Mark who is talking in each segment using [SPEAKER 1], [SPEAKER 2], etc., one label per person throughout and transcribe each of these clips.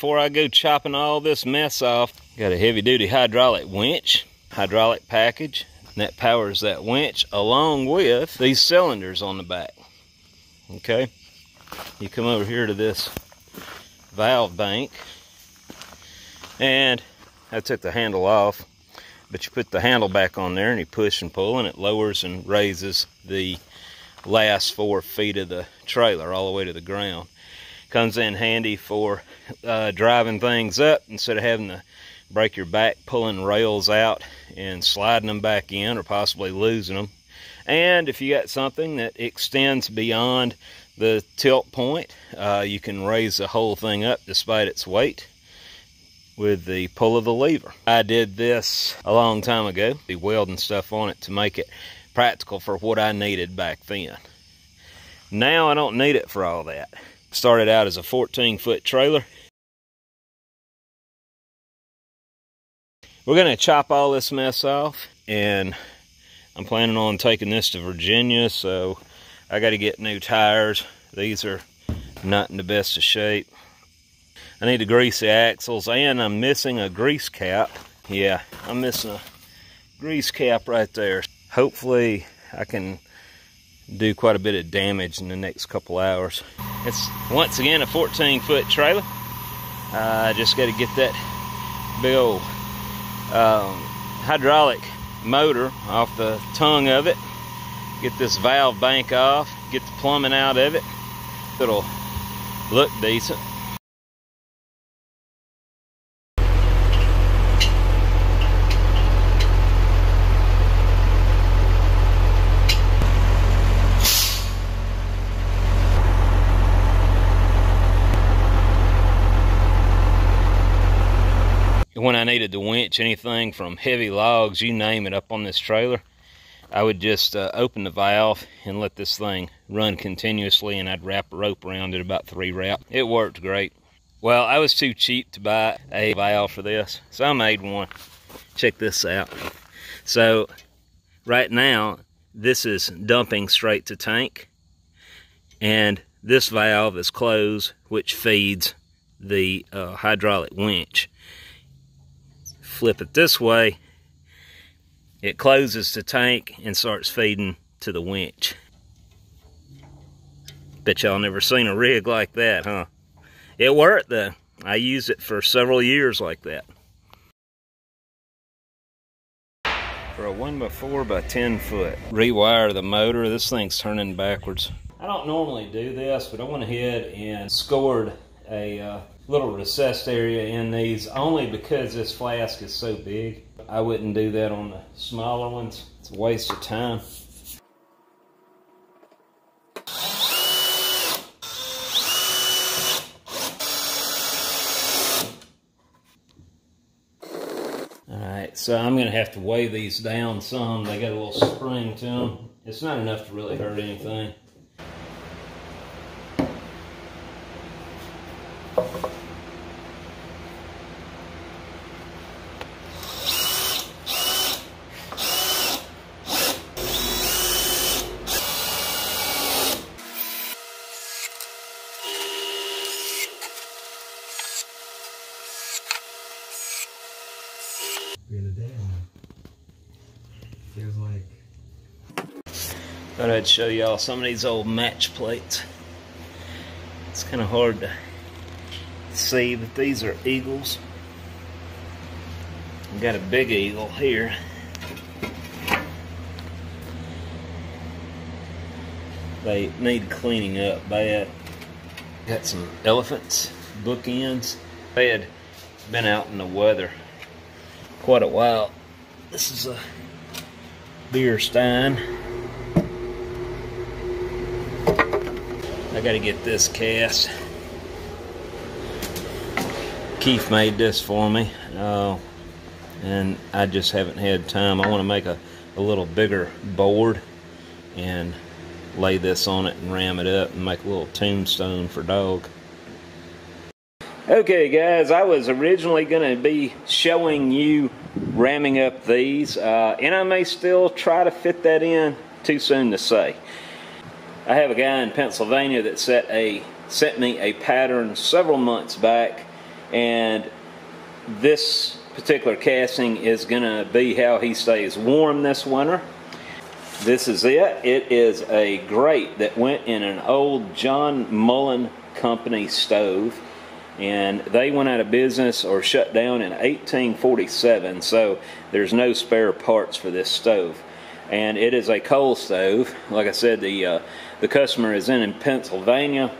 [SPEAKER 1] before I go chopping all this mess off, got a heavy-duty hydraulic winch, hydraulic package, and that powers that winch along with these cylinders on the back. Okay, you come over here to this valve bank, and I took the handle off, but you put the handle back on there and you push and pull, and it lowers and raises the last 4 feet of the trailer all the way to the ground. Comes in handy for driving things up instead of having to break your back pulling rails out and sliding them back in, or possibly losing them. And if you got something that extends beyond the tilt point, you can raise the whole thing up despite its weight with the pull of the lever. I did this a long time ago, the welding stuff on it to make it practical for what I needed back then. Now I don't need it for all that. Started out as a 14-foot trailer. We're gonna chop all this mess off, and I'm planning on taking this to Virginia, so I gotta get new tires. These are not in the best of shape. I need to grease the axles, and I'm missing a grease cap. Yeah, I'm missing a grease cap right there. Hopefully I can do quite a bit of damage in the next couple hours. It's once again a 14-foot trailer. I just got to get that big old hydraulic motor off the tongue of it, get this valve bank off, get the plumbing out of it. It'll look decent. When I needed to winch anything from heavy logs, you name it, up on this trailer, I would just open the valve and let this thing run continuously, and I'd wrap a rope around it, about 3 wraps. It worked great. Well, I was too cheap to buy a valve for this, so I made one. Check this out. So right now, this is dumping straight to tank, and this valve is closed, which feeds the hydraulic winch. Flip it this way, it closes the tank and starts feeding to the winch. Bet y'all never seen a rig like that, huh? It worked though. I used it for several years like that. For a 1x4 by 10 foot. Rewire the motor. This thing's turning backwards. I don't normally do this, but I went ahead and scored a little recessed area in these, only because this flask is so big. I wouldn't do that on the smaller ones. It's a waste of time. Alright, so I'm going to have to weigh these down some. They got a little spring to them. It's not enough to really hurt anything.
[SPEAKER 2] Feels like.
[SPEAKER 1] Thought I'd show y'all some of these old match plates. It's kind of hard to see, but these are eagles. I've got a big eagle here. They need cleaning up bad. Got some elephants, bookends. They had been out in the weather quite a while. This is a beer stein. I gotta get this cast. Keith made this for me, and I just haven't had time. I want to make a little bigger board and lay this on it and ram it up and make a little tombstone for Dog. Okay guys, I was originally going to be showing you ramming up these, and I may still try to fit that in, too soon to say. I have a guy in Pennsylvania that sent me a pattern several months back, And this particular casting is going to be how he stays warm this winter. This is it. It is a grate that went in an old John Mullen Company stove, and they went out of business or shut down in 1847, so there's no spare parts for this stove. And it is a coal stove. Like I said, the customer is in Pennsylvania,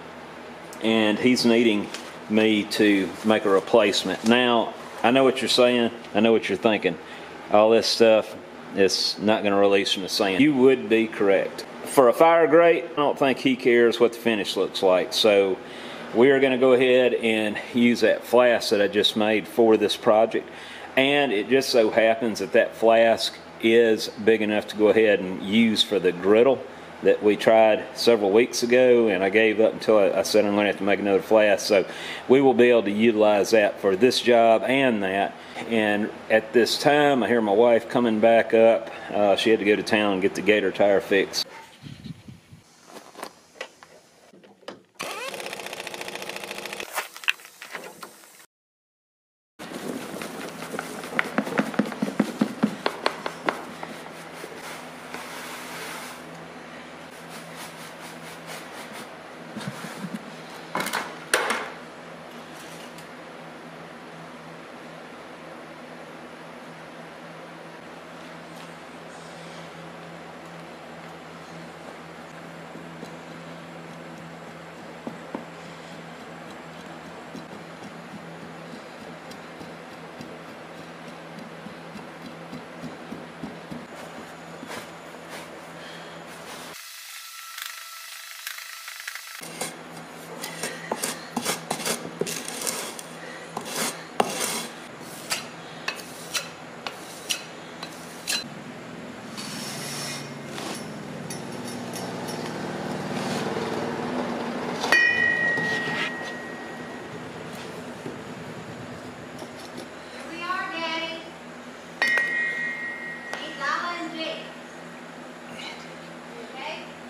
[SPEAKER 1] and he's needing me to make a replacement. Now, I know what you're saying. I know what you're thinking. All this stuff is not going to release from the sand. You would be correct. For a fire grate, I don't think he cares what the finish looks like. So we are going to go ahead and use that flask that I just made for this project. And it just so happens that that flask is big enough to go ahead and use for the griddle that we tried several weeks ago, and I gave up until I said I'm going to have to make another flask. So we will be able to utilize that for this job and that. And at this time, I hear my wife coming back up. She had to go to town and get the gator tire fixed.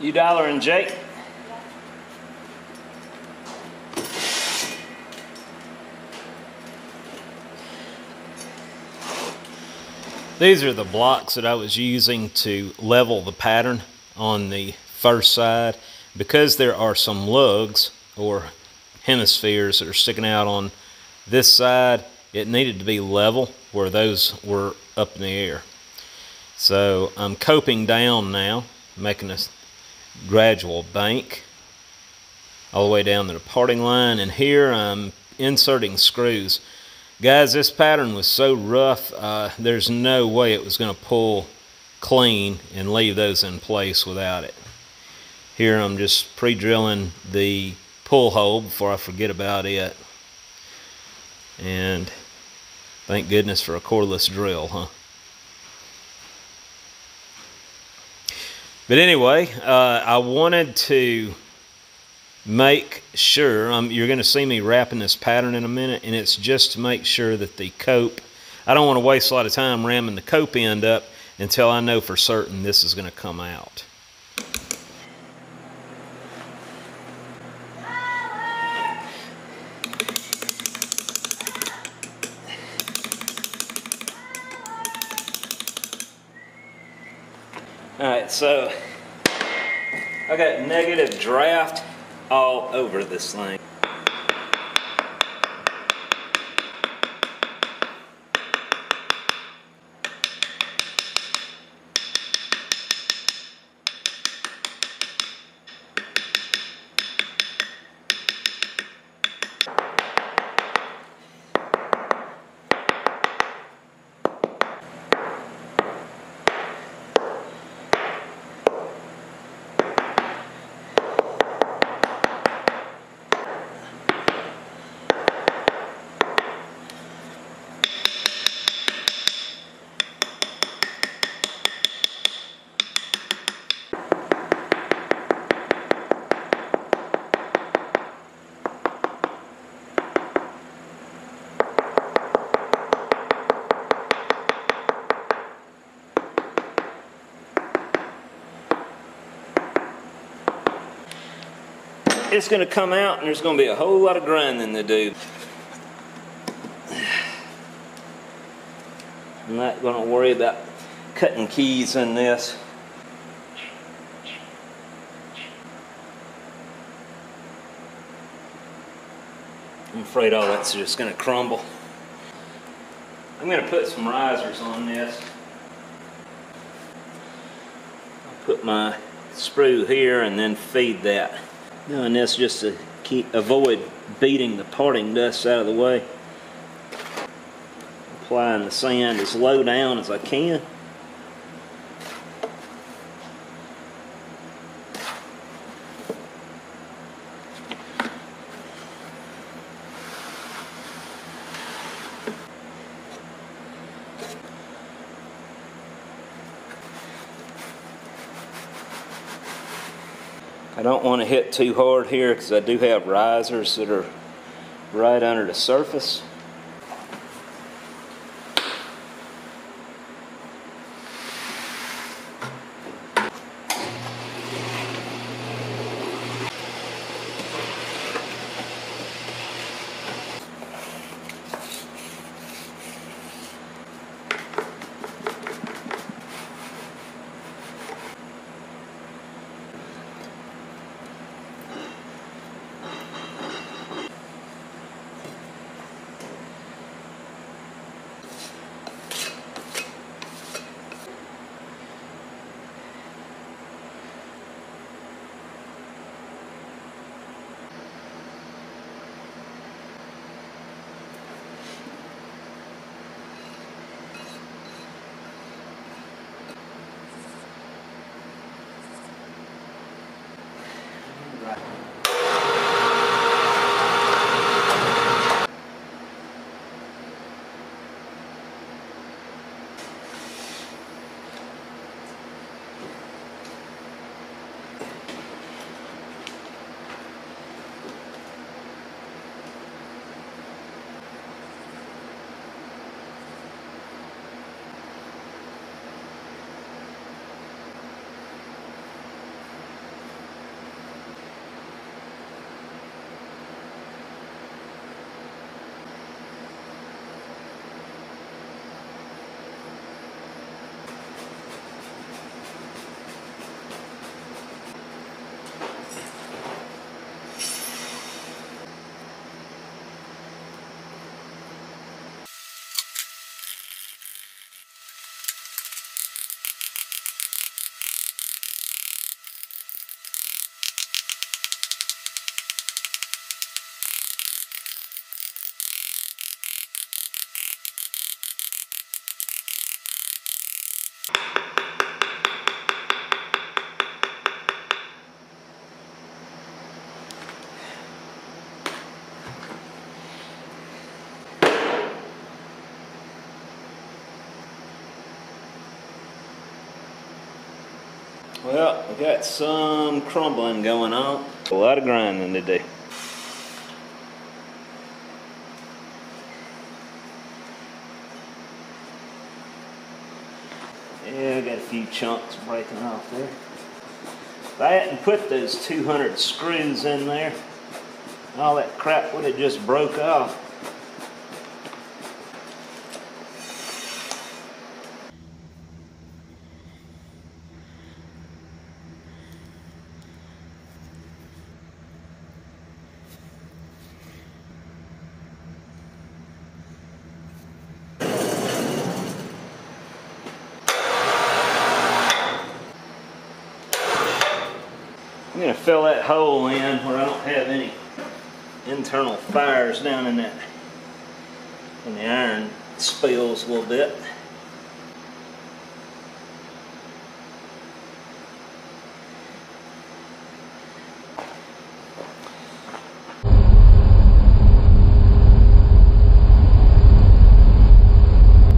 [SPEAKER 1] You Dollar and Jake. These are the blocks that I was using to level the pattern on the first side. Because there are some lugs or hemispheres that are sticking out on this side, it needed to be level where those were up in the air. So I'm coping down now, making a gradual bank all the way down to the parting line, and here I'm inserting screws. Guys, this pattern was so rough, there's no way it was going to pull clean and leave those in place without it. Here I'm just pre-drilling the pull hole before I forget about it. And thank goodness for a cordless drill, huh? But anyway, I wanted to make sure, you're going to see me wrapping this pattern in a minute, and it's just to make sure that the cope, I don't want to waste a lot of time ramming the cope end up until I know for certain this is going to come out. Alright, so I got negative draft all over this thing. It's going to come out and there's going to be a whole lot of grinding to do. I'm not going to worry about cutting keys in this. I'm afraid all that's just going to crumble. I'm going to put some risers on this. I'll put my sprue here and then feed that. Doing this just to avoid beating the parting dust out of the way. Applying the sand as low down as I can. I don't want to hit too hard here because I do have risers that are right under the surface. Well, we got some crumbling going on. A lot of grinding to do. Yeah, I got a few chunks breaking off there. If I hadn't put those 200 screws in there, all that crap would have just broke off. I'm going to fill that hole in where I don't have any internal fires down in that, and the iron spills a little bit.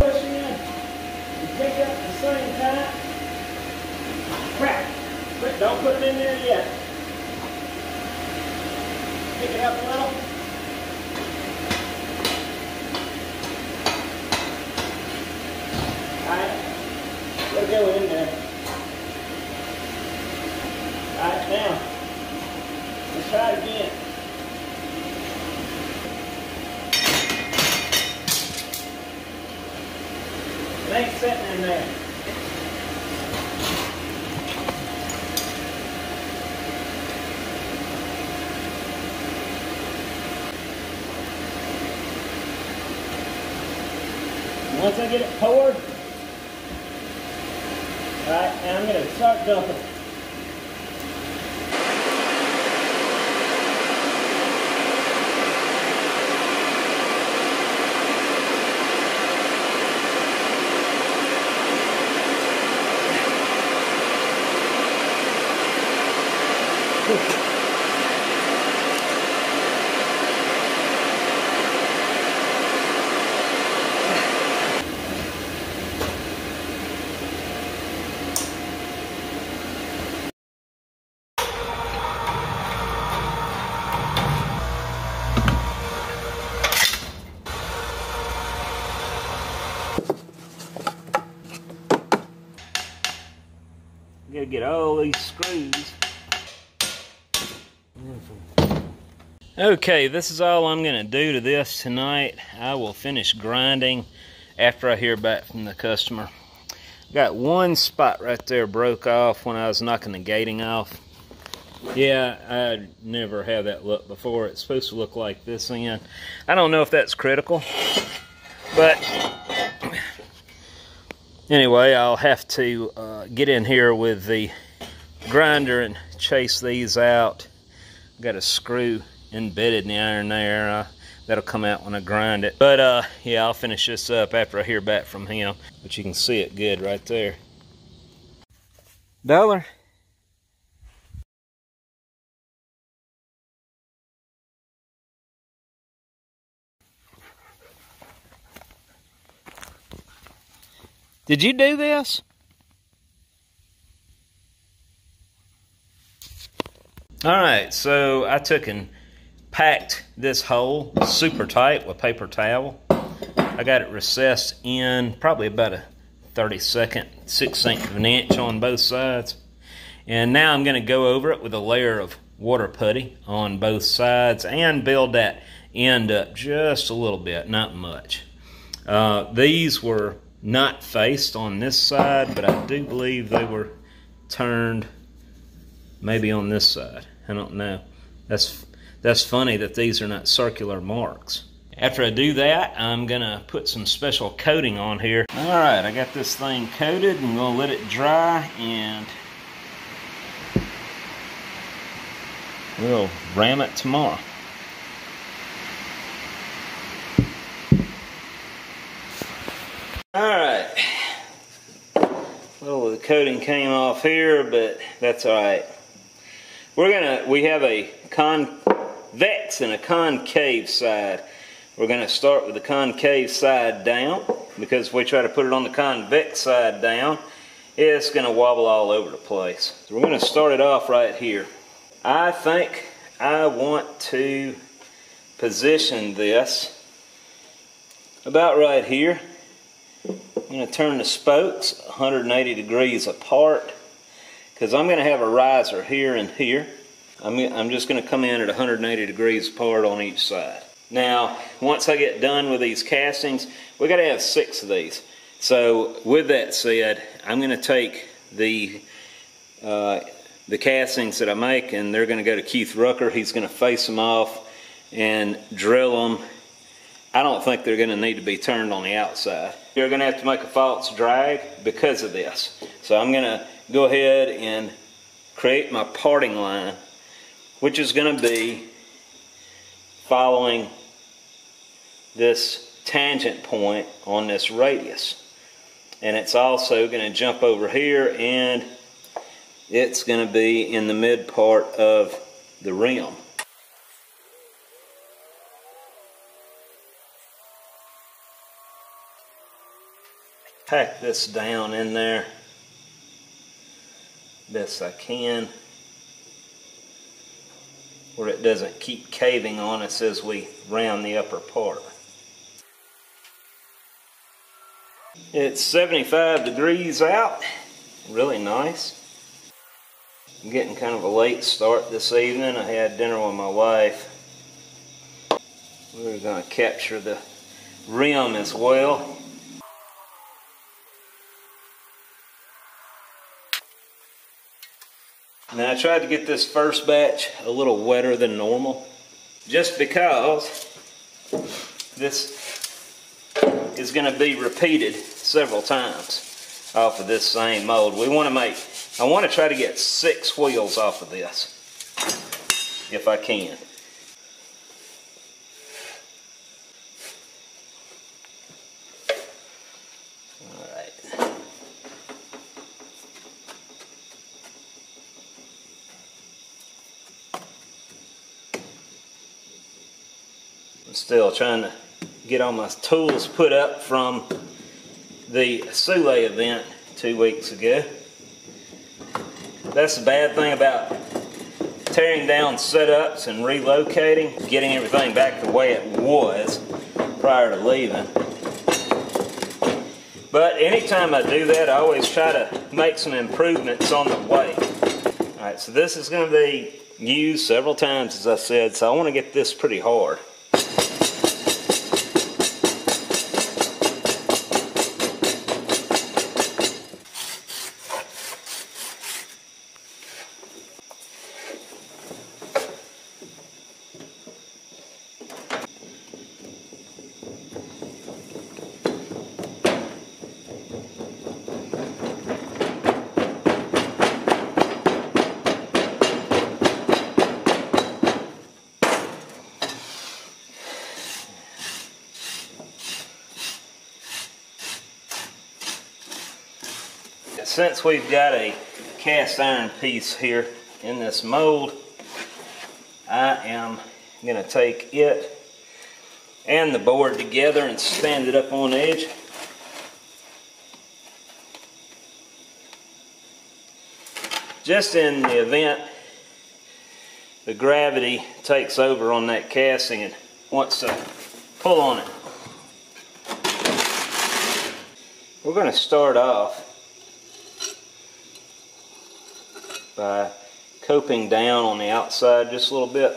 [SPEAKER 1] Push in and pick up at the same time. Crap! But don't put it in there yet. Pick it up a little. Alright, we'll go in there. Alright, now, let's try it again. It ain't sitting in there. Once I get it poured, alright, now I'm going to start dumping. Gotta get all these screws. Okay, this is all I'm gonna do to this tonight. I will finish grinding after I hear back from the customer. Got one spot right there broke off when I was knocking the gating off. Yeah, I never had that look before. It's supposed to look like this end. I don't know if that's critical, but anyway, I'll have to get in here with the grinder and chase these out. Got a screw embedded in the iron there. That'll come out when I grind it. But yeah, I'll finish this up after I hear back from him. But you can see it good right there. Dollar. Did you do this? Alright, so I took and packed this hole super tight with paper towel. I got it recessed in probably about a 32nd, 1/6 of an inch on both sides. And now I'm going to go over it with a layer of water putty on both sides and build that end up just a little bit, not much. These were not faced on this side, but I do believe they were turned maybe on this side. I don't know. That's funny that these are not circular marks. After I do that, I'm gonna put some special coating on here. Alright, I got this thing coated and I'm gonna let it dry and we'll ram it tomorrow. Alright. Well, the coating came off here, but that's alright. We have a convex and a concave side. We're going to start with the concave side down, because if we try to put it on the convex side down, it's going to wobble all over the place. So we're going to start it off right here. I think I want to position this about right here. I'm going to turn the spokes 180 degrees apart, because I'm going to have a riser here and here. I'm just going to come in at 180 degrees apart on each side. Now, once I get done with these castings, we got to have 6 of these. So, with that said, I'm going to take the castings that I make, and they're going to go to Keith Rucker. He's going to face them off and drill them. I don't think they're going to need to be turned on the outside. You're going to have to make a false drag because of this. So I'm going to go ahead and create my parting line, which is going to be following this tangent point on this radius. And it's also going to jump over here, and it's going to be in the mid part of the rim. Pack this down in there best I can, where it doesn't keep caving on us as we round the upper part. It's 75 degrees out, really nice. I'm getting kind of a late start this evening. I had dinner with my wife. We're going to capture the rim as well. Now I tried to get this first batch a little wetter than normal, just because this is going to be repeated several times off of this same mold. I want to try to get 6 wheels off of this, if I can. I'm still trying to get all my tools put up from the Soulé event 2 weeks ago. That's the bad thing about tearing down setups and relocating, getting everything back the way it was prior to leaving. But anytime I do that, I always try to make some improvements on the way. Alright, so this is going to be used several times, as I said, so I want to get this pretty hard. Since we've got a cast iron piece here in this mold, I am going to take it and the board together and stand it up on the edge. Just in the event the gravity takes over on that casting and wants to pull on it. We're going to start off by coping down on the outside just a little bit.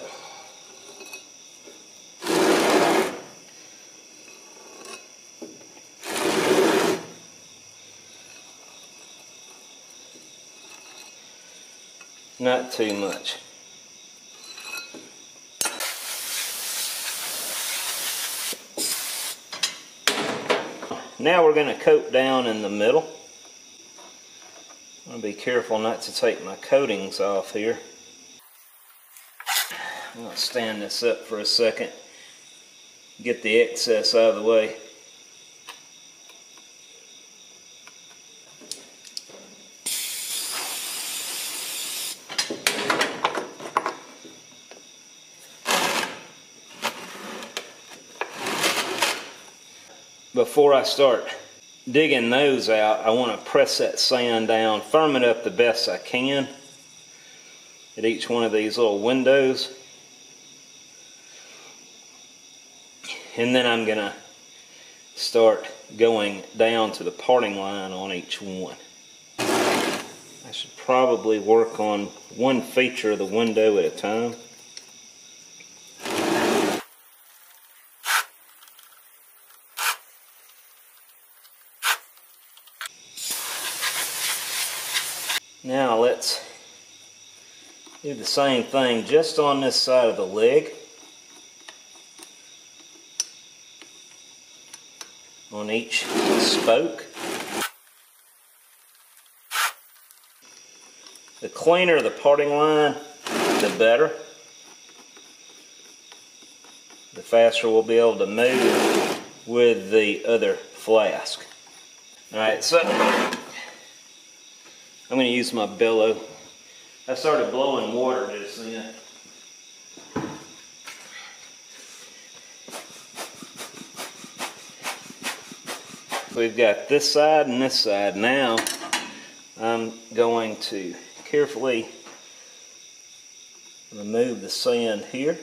[SPEAKER 1] Not too much. Now we're going to coat down in the middle. I'm going to be careful not to take my coatings off here. I'm going to stand this up for a second, get the excess out of the way. Before I start digging those out, I want to press that sand down, firm it up the best I can at each one of these little windows. And then I'm going to start going down to the parting line on each one. I should probably work on one feature of the window at a time. Now let's do the same thing just on this side of the leg. On each spoke. The cleaner the parting line, the better. The faster we'll be able to move with the other flask. Alright, so I'm going to use my bellow. I started blowing water just then. We've got this side and this side. Now I'm going to carefully remove the sand here.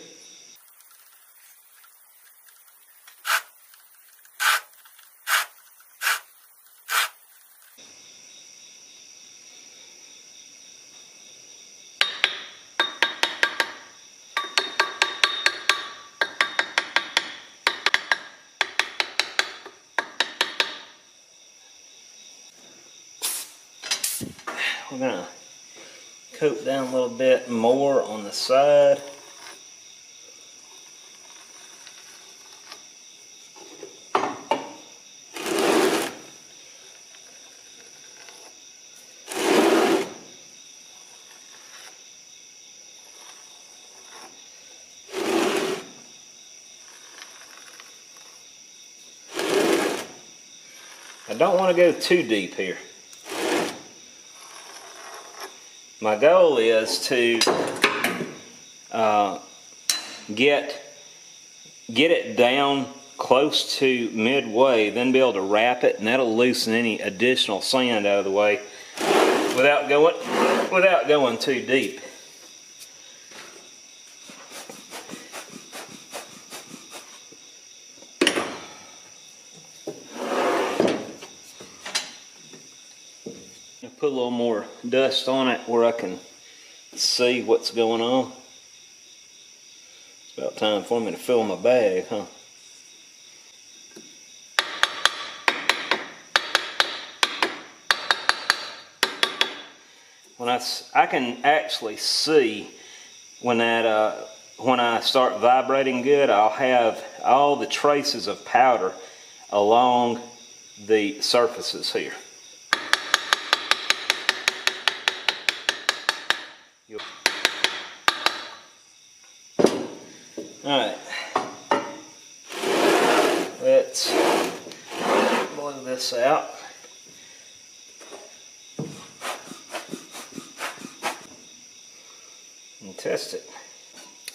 [SPEAKER 1] We're going to coat down a little bit more on the side. I don't want to go too deep here. My goal is to get it down close to midway, then be able to wrap it, and that'll loosen any additional sand out of the way without going too deep. Put a little more dust on it where I can see what's going on. It's about time for me to fill my bag, huh? When I can actually see when I start vibrating good, I'll have all the traces of powder along the surfaces here. Alright, let's blow this out. And test it.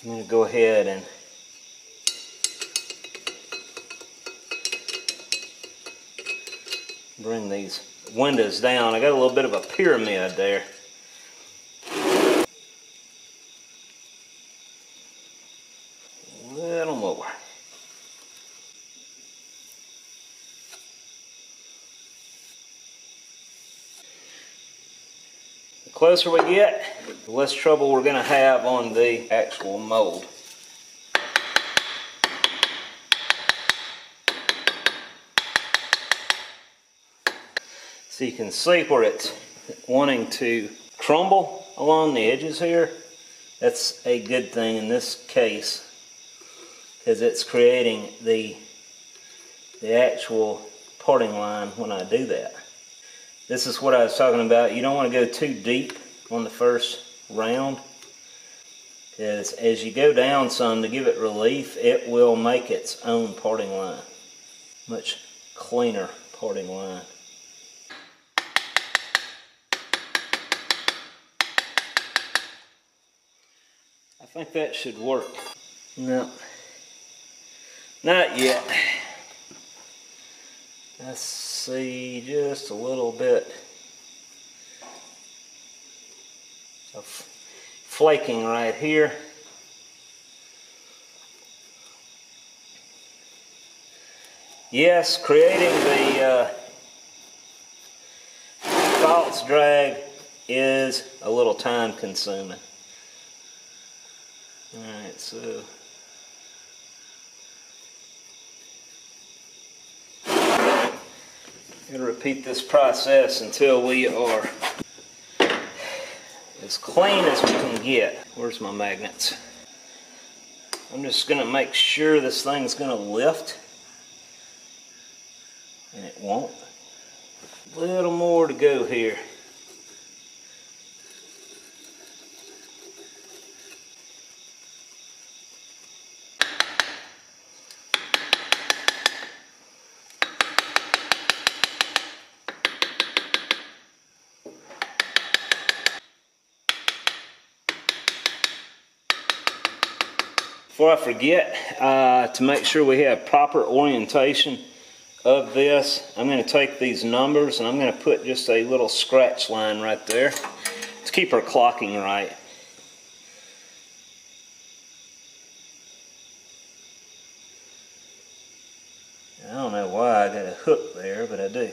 [SPEAKER 1] I'm going to go ahead and bring these windows down. I got a little bit of a pyramid there. The closer we get, the less trouble we're going to have on the actual mold. So you can see where it's wanting to crumble along the edges here. That's a good thing in this case, because it's creating the actual parting line when I do that. This is what I was talking about. You don't want to go too deep on the first round, because as you go down some to give it relief, it will make its own parting line. Much cleaner parting line. I think that should work. No, not yet. Let's see, just a little bit of flaking right here. Yes, creating the false drag is a little time consuming. Alright, so I'm going to repeat this process until we are as clean as we can get. Where's my magnets? I'm just going to make sure this thing's going to lift, and it won't. A little more to go here. Before I forget, to make sure we have proper orientation of this, I'm going to take these numbers and I'm going to put just a little scratch line right there to keep our clocking right. I don't know why I got a hook there, but I do.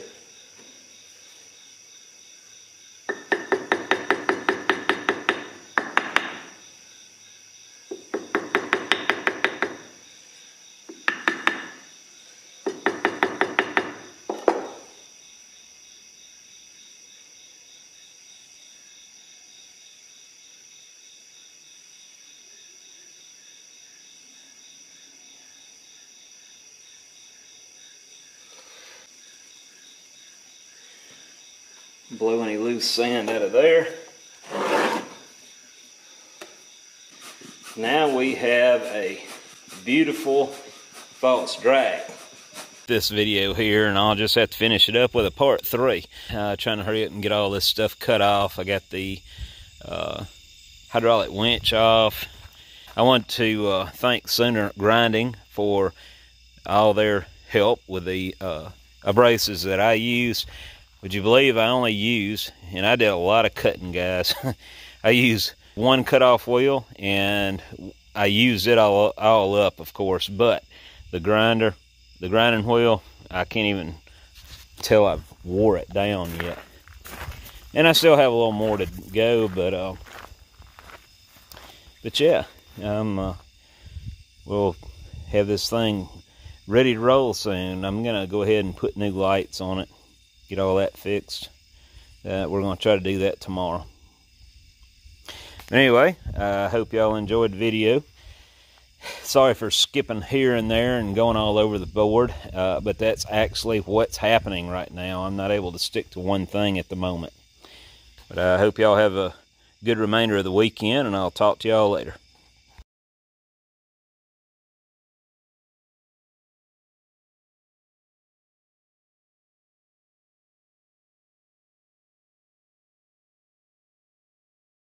[SPEAKER 1] blow any loose sand out of there. Now we have a beautiful false drag. This video here, and I'll just have to finish it up with a part 3. Trying to hurry up and get all this stuff cut off. I got the hydraulic winch off. I want to thank SUHNER Grinding for all their help with the abrasives that I use. Would you believe I only use, and I did a lot of cutting, guys. I use one cut-off wheel, and I used it all up, of course, but the grinding wheel, I can't even tell I've wore it down yet. And I still have a little more to go, but yeah, we'll have this thing ready to roll soon. I'm gonna go ahead and put new lights on it, get all that fixed. We're gonna try to do that tomorrow. Anyway, I hope y'all enjoyed the video. Sorry for skipping here and there and going all over the board, but that's actually what's happening right now. I'm not able to stick to one thing at the moment. But I hope y'all have a good remainder of the weekend, and I'll talk to y'all later.